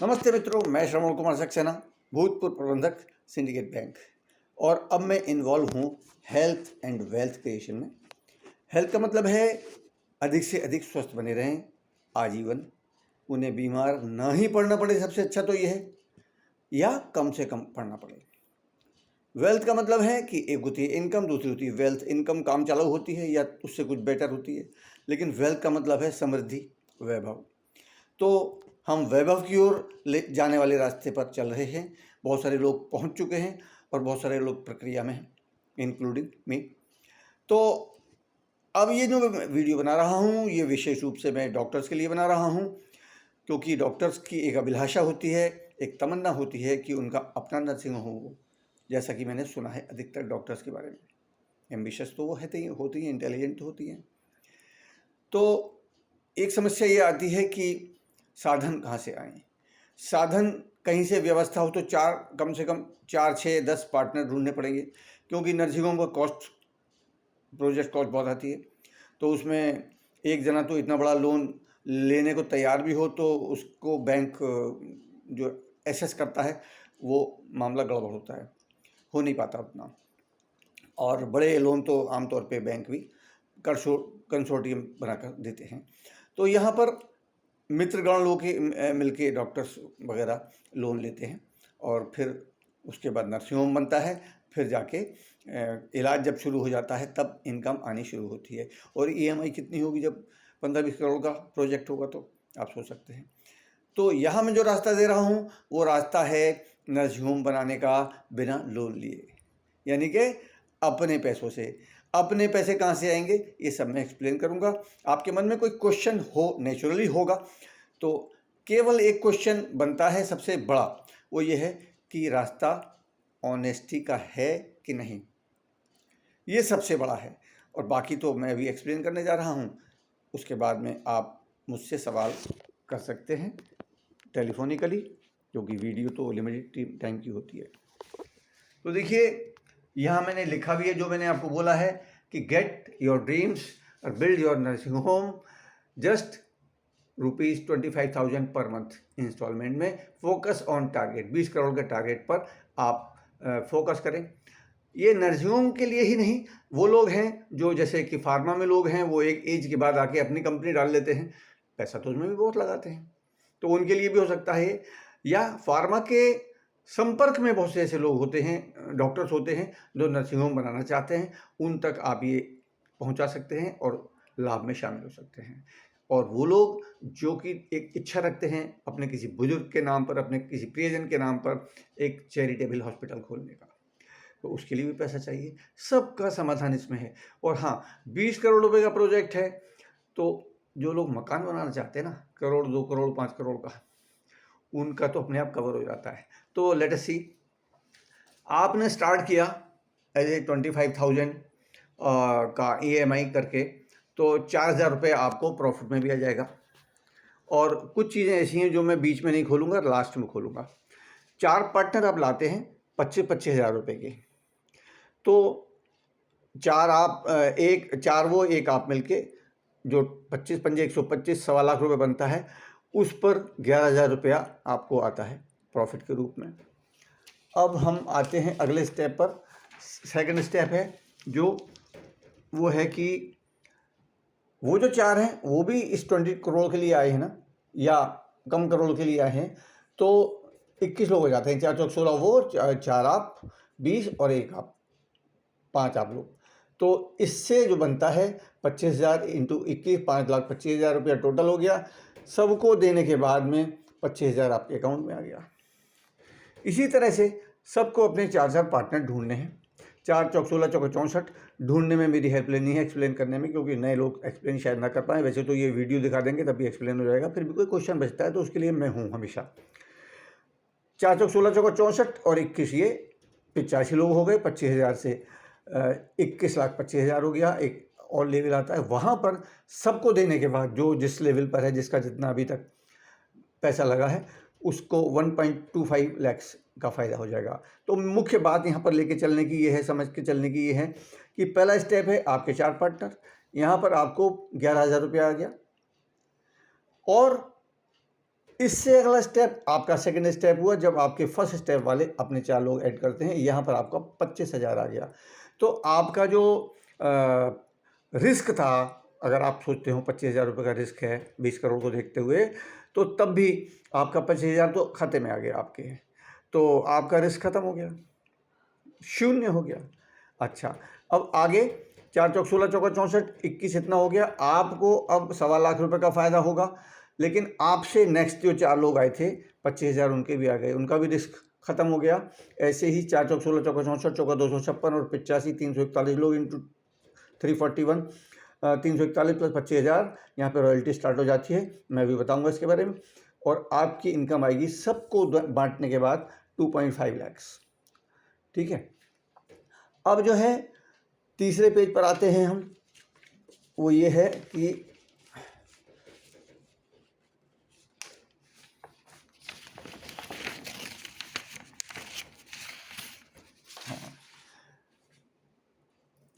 नमस्ते मित्रों, मैं श्रवण कुमार सक्सेना, भूतपूर्व प्रबंधक सिंडिकेट बैंक। और अब मैं इन्वॉल्व हूँ हेल्थ एंड वेल्थ क्रिएशन में। हेल्थ का मतलब है अधिक से अधिक स्वस्थ बने रहें आजीवन, उन्हें बीमार ना ही पड़ना पड़े, सबसे अच्छा तो यह है, या कम से कम पड़ना पड़े। वेल्थ का मतलब है कि एक होती है इनकम, दूसरी होती है वेल्थ। इनकम काम चालू होती है या उससे कुछ बेटर होती है, लेकिन वेल्थ का मतलब है समृद्धि, वैभव। तो हम वैभव की ओर ले जाने वाले रास्ते पर चल रहे हैं। बहुत सारे लोग पहुंच चुके हैं और बहुत सारे लोग प्रक्रिया में हैं, इंक्लूडिंग मी। तो अब ये जो मैं वीडियो बना रहा हूँ, ये विशेष रूप से मैं डॉक्टर्स के लिए बना रहा हूँ, क्योंकि डॉक्टर्स की एक अभिलाषा होती है, एक तमन्ना होती है कि उनका अपना नर्सिंग होम हो। जैसा कि मैंने सुना है अधिकतर डॉक्टर्स के बारे में, एम्बिशियस तो वो होती हैं, इंटेलिजेंट होती हैं। तो एक समस्या ये आती है कि साधन कहाँ से आएँ। साधन कहीं से व्यवस्था हो तो कम से कम 4, 6, 10 पार्टनर ढूंढने पड़ेंगे, क्योंकि नर्सिंग होम का प्रोजेक्ट कॉस्ट बहुत आती है। तो उसमें एक जना तो इतना बड़ा लोन लेने को तैयार भी हो तो उसको बैंक जो एसेस करता है वो मामला गड़बड़ होता है, हो नहीं पाता उतना। और बड़े लोन तो आमतौर पे बैंक भी कंसोर्टियम बनाकर देते हैं। तो यहाँ पर मित्रगण लोग के मिलके डॉक्टर्स वगैरह लोन लेते हैं और फिर उसके बाद नर्सिंग होम बनता है। फिर जाके इलाज जब शुरू हो जाता है तब इनकम आनी शुरू होती है। और ईएमआई कितनी होगी जब 15-20 करोड़ का प्रोजेक्ट होगा, तो आप सोच सकते हैं। तो यहाँ मैं जो रास्ता दे रहा हूँ वो रास्ता है नर्सिंग होम बनाने का बिना लोन लिए, यानी कि अपने पैसों से। अपने पैसे कहाँ से आएंगे ये सब मैं एक्सप्लेन करूँगा। आपके मन में कोई क्वेश्चन हो, नेचुरली होगा, तो केवल एक क्वेश्चन बनता है सबसे बड़ा, वो ये है कि रास्ता ऑनेस्टी का है कि नहीं। ये सबसे बड़ा है, और बाकी तो मैं अभी एक्सप्लेन करने जा रहा हूँ। उसके बाद में आप मुझसे सवाल कर सकते हैं टेलीफोनिकली, क्योंकि वीडियो तो लिमिटेड टाइम की होती है। तो देखिए, यहाँ मैंने लिखा भी है जो मैंने आपको बोला है कि गेट योर ड्रीम्स और build your nursing home just ₹25,000 per month installment में। फोकस ऑन टारगेट, 20 करोड़ के टारगेट पर आप फोकस करें। ये नर्सिंग होम के लिए ही नहीं, वो लोग हैं जो जैसे कि फार्मा में लोग हैं, वो एक एज के बाद आके अपनी कंपनी डाल लेते हैं, पैसा तो उसमें भी बहुत लगाते हैं, तो उनके लिए भी हो सकता है। या फार्मा के संपर्क में बहुत से ऐसे लोग होते हैं, डॉक्टर्स होते हैं जो नर्सिंग होम बनाना चाहते हैं, उन तक आप ये पहुंचा सकते हैं और लाभ में शामिल हो सकते हैं। और वो लोग जो कि एक इच्छा रखते हैं अपने किसी बुजुर्ग के नाम पर, अपने किसी प्रियजन के नाम पर एक चैरिटेबल हॉस्पिटल खोलने का, तो उसके लिए भी पैसा चाहिए। सबका समाधान इसमें है। और हाँ, 20 करोड़ रुपए का प्रोजेक्ट है, तो जो लोग मकान बनाना चाहते हैं ना, करोड़, 2 करोड़, 5 करोड़ का, उनका तो अपने आप कवर हो जाता है। तो लेट अस सी, आपने स्टार्ट किया एज ए 25,000 का EMI करके, तो 4,000 रुपये आपको प्रॉफिट में भी आ जाएगा। और कुछ चीज़ें ऐसी हैं जो मैं बीच में नहीं खोलूँगा, लास्ट में खोलूँगा। 4 पार्टनर आप लाते हैं 25-25 हज़ार रुपये के, तो 4 आप, एक 4 वो, एक आप मिलके, जो 25 पंजे 125, सवा लाख रुपये बनता है, उस पर 11,000 रुपया आपको आता है प्रॉफिट के रूप में। अब हम आते हैं अगले स्टेप पर। सेकंड स्टेप है जो वो है कि वो जो 4 हैं वो भी इस 20 करोड़ के लिए आए हैं ना, या कम करोड़ के लिए आए हैं, तो 21 लोग हो जाते हैं। 4 चौक 16, वो 4 आप, 20 और 1 आप, 5 आप लोग। तो इससे जो बनता है 25,000 इंटू 21, 5,25,000 रुपया टोटल हो गया। सबको देने के बाद में 25,000 आपके अकाउंट में आ गया। इसी तरह से सबको अपने 4 पार्टनर ढूंढने हैं। 4 चौक 16, चौक 64 ढूंढने में मेरी हेल्प लेनी है, एक्सप्लेन करने में, क्योंकि नए लोग एक्सप्लेन शायद ना कर पाएँ। वैसे तो ये वीडियो दिखा देंगे तभी एक्सप्लेन हो जाएगा, फिर भी कोई क्वेश्चन बचता है तो उसके लिए मैं हूँ हमेशा। 4 चौक 16, चौक 64 और 21, ये 85 लोग हो गए। 25,000 से 21,25,000 हो गया। एक और लेवल आता है, वहाँ पर सबको देने के बाद जो जिस लेवल पर है, जिसका जितना अभी तक पैसा लगा है, उसको 1.25 लाख का फ़ायदा हो जाएगा। तो मुख्य बात यहाँ पर लेके चलने की ये है, समझ के चलने की ये है कि पहला स्टेप है आपके 4 पार्टनर। यहाँ पर आपको 11,000 रुपया आ गया, और इससे अगला स्टेप आपका सेकंड स्टेप हुआ जब आपके फर्स्ट स्टेप वाले अपने 4 लोग ऐड करते हैं, यहाँ पर आपका 25,000 आ गया। तो आपका जो रिस्क था, अगर आप सोचते हो 25,000 रुपये का रिस्क है 20 करोड़ को देखते हुए, तो तब भी आपका 25,000 तो खाते में आ गया आपके, तो आपका रिस्क खत्म हो गया, शून्य हो गया। अच्छा, अब आगे 4 चौक 16 चौका 64 21 इतना हो गया। आपको अब 1.25 लाख रुपए का फ़ायदा होगा, लेकिन आपसे नेक्स्ट जो 4 लोग आए थे 25,000 उनके भी आ गए, उनका भी रिस्क खत्म हो गया। ऐसे ही 4 चौक 16 चौका 64 चौका 256 और 85 341 लोग इंटू 341 341 प्लस 25,000, यहाँ पे रॉयल्टी स्टार्ट हो जाती है, मैं भी बताऊंगा इसके बारे में। और आपकी इनकम आएगी सबको बांटने के बाद 2.5 लाख। ठीक है, अब जो है तीसरे पेज पर आते हैं हम, वो ये है कि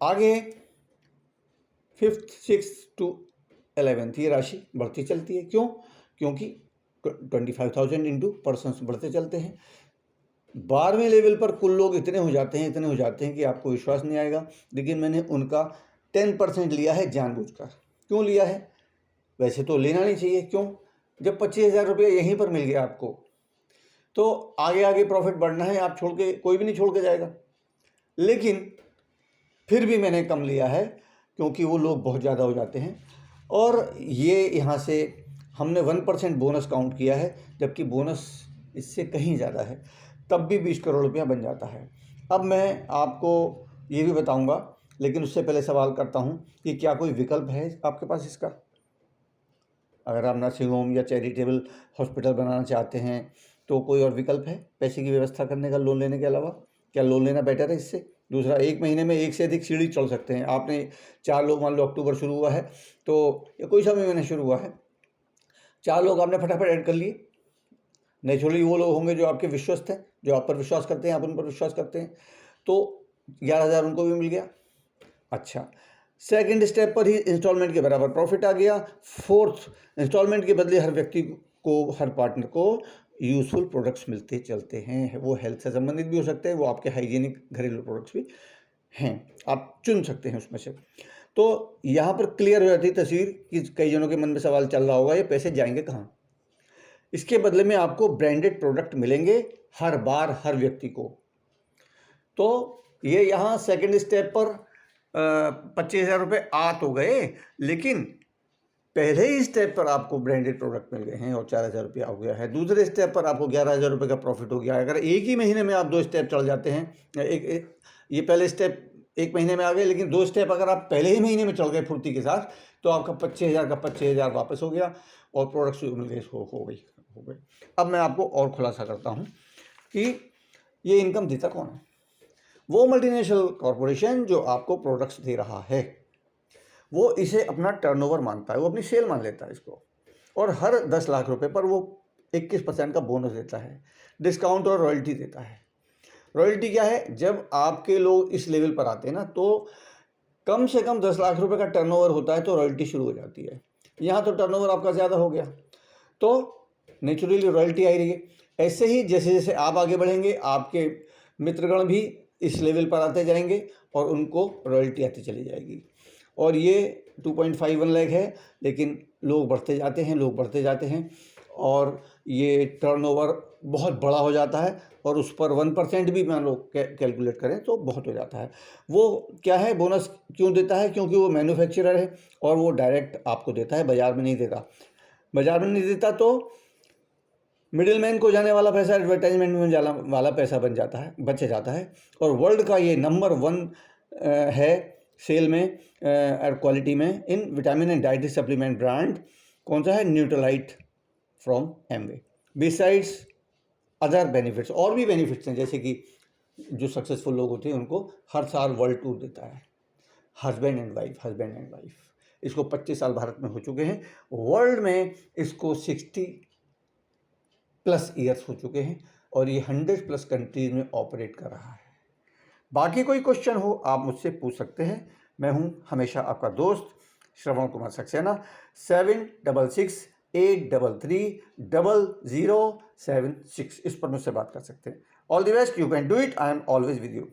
आगे 5th 6th to 11th ये राशि बढ़ती चलती है। क्यों? क्योंकि 25,000 इंटू पर्सन्स बढ़ते चलते हैं। 12वें लेवल पर कुल लोग इतने हो जाते हैं कि आपको विश्वास नहीं आएगा, लेकिन मैंने उनका 10% लिया है जानबूझकर। क्यों लिया है? वैसे तो लेना नहीं चाहिए। क्यों? जब 25,000 रुपये यहीं पर मिल गया आपको, तो आगे आगे प्रॉफिट बढ़ना है, आप छोड़ के कोई भी नहीं छोड़ के जाएगा। लेकिन फिर भी मैंने कम लिया है क्योंकि वो लोग बहुत ज़्यादा हो जाते हैं, और ये यहाँ से हमने 1% बोनस काउंट किया है, जबकि बोनस इससे कहीं ज़्यादा है, तब भी 20 करोड़ रुपया बन जाता है। अब मैं आपको ये भी बताऊंगा, लेकिन उससे पहले सवाल करता हूँ कि क्या कोई विकल्प है आपके पास इसका? अगर आप नर्सिंग होम या चैरिटेबल हॉस्पिटल बनाना चाहते हैं तो कोई और विकल्प है पैसे की व्यवस्था करने का लोन लेने के अलावा? क्या लोन लेना बेटर है इससे? दूसरा, 1 महीने में 1 से अधिक सीढ़ी चढ़ सकते हैं। आपने 4 लोग, मान लो अक्टूबर शुरू हुआ है तो, या कोई सा भी महीने शुरू हुआ है, 4 लोग आपने फटाफट ऐड कर लिए। नेचुरली वो लोग होंगे जो आपके विश्वस्त हैं, जो आप पर विश्वास करते हैं, आप उन पर विश्वास करते हैं, तो 11,000 उनको भी मिल गया। अच्छा, सेकंड स्टेप पर ही इंस्टॉलमेंट के बराबर प्रॉफिट आ गया। फोर्थ, इंस्टॉलमेंट के बदले हर व्यक्ति को, हर पार्टनर को यूजफुल प्रोडक्ट्स मिलते चलते हैं। वो हेल्थ से संबंधित भी हो सकते हैं, वो आपके हाइजीनिक घरेलू प्रोडक्ट्स भी हैं, आप चुन सकते हैं उसमें से। तो यहाँ पर क्लियर हो जाती है तस्वीर कि कई जनों के मन में सवाल चल रहा होगा ये पैसे जाएंगे कहाँ। इसके बदले में आपको ब्रांडेड प्रोडक्ट मिलेंगे हर बार हर व्यक्ति को। तो ये यहाँ सेकंड स्टेप पर 25,000 रुपये आ तो गए, लेकिन पहले ही स्टेप पर आपको ब्रांडेड प्रोडक्ट मिल गए हैं और 4,000 रुपया हो गया है। दूसरे स्टेप पर आपको 11,000 रुपये का प्रॉफिट हो गया है। अगर एक ही महीने में आप 2 स्टेप चढ़ जाते हैं, ये पहले स्टेप 1 महीने में आ गए, लेकिन 2 स्टेप अगर आप पहले ही महीने में चढ़ गए फुर्ती के साथ, तो आपका 25,000 का 25,000 वापस हो गया और प्रोडक्ट्स मिल गए, हो गई। अब मैं आपको और खुलासा करता हूँ कि ये इनकम देता कौन है। वो मल्टीनेशनल कॉरपोरेशन जो आपको प्रोडक्ट्स दे रहा है, वो इसे अपना टर्नओवर मानता है, वो अपनी सेल मान लेता है इसको, और हर 10 लाख रुपए पर वो 21% का बोनस देता है, डिस्काउंट और रॉयल्टी देता है। रॉयल्टी क्या है? जब आपके लोग इस लेवल पर आते हैं ना, तो कम से कम 10 लाख रुपए का टर्नओवर होता है तो रॉयल्टी शुरू हो जाती है। यहाँ तो टर्नओवर आपका ज़्यादा हो गया, तो नेचुरली रॉयल्टी आई रही है। ऐसे ही जैसे जैसे आप आगे बढ़ेंगे, आपके मित्रगण भी इस लेवल पर आते जाएंगे और उनको रॉयल्टी आती चली जाएगी। और ये 2.51 लाख है, लेकिन लोग बढ़ते जाते हैं और ये टर्नओवर बहुत बड़ा हो जाता है, और उस पर 1% भी मान लो कैलकुलेट करें तो बहुत हो जाता है। वो क्या है, बोनस क्यों देता है? क्योंकि वो मैन्युफैक्चरर है और वो डायरेक्ट आपको देता है, बाज़ार में नहीं देता। बाज़ार में नहीं देता तो मिडिलमैन को जाने वाला पैसा एडवर्टाइजमेंट में जाने वाला पैसा बच जाता है। और वर्ल्ड का ये नंबर 1 है सेल में और क्वालिटी में in vitamin and dietary supplement brand. कौन सा है? Nutrilite from Amway. Besides other benefits, और भी बेनिफिट्स हैं, जैसे कि जो सक्सेसफुल लोग होते हैं उनको हर साल वर्ल्ड टूर देता है। हस्बैंड एंड वाइफ इसको 25 साल भारत में हो चुके हैं, वर्ल्ड में इसको 60+ ईयर्स हो चुके हैं, और ये 100+ कंट्रीज में ऑपरेट कर रहा है। बाकी कोई क्वेश्चन हो आप मुझसे पूछ सकते हैं। मैं हूं हमेशा आपका दोस्त श्रवण कुमार सक्सेना। 7666 833-0076। इस पर मुझसे बात कर सकते हैं। All the best, you can do it, I am always with you.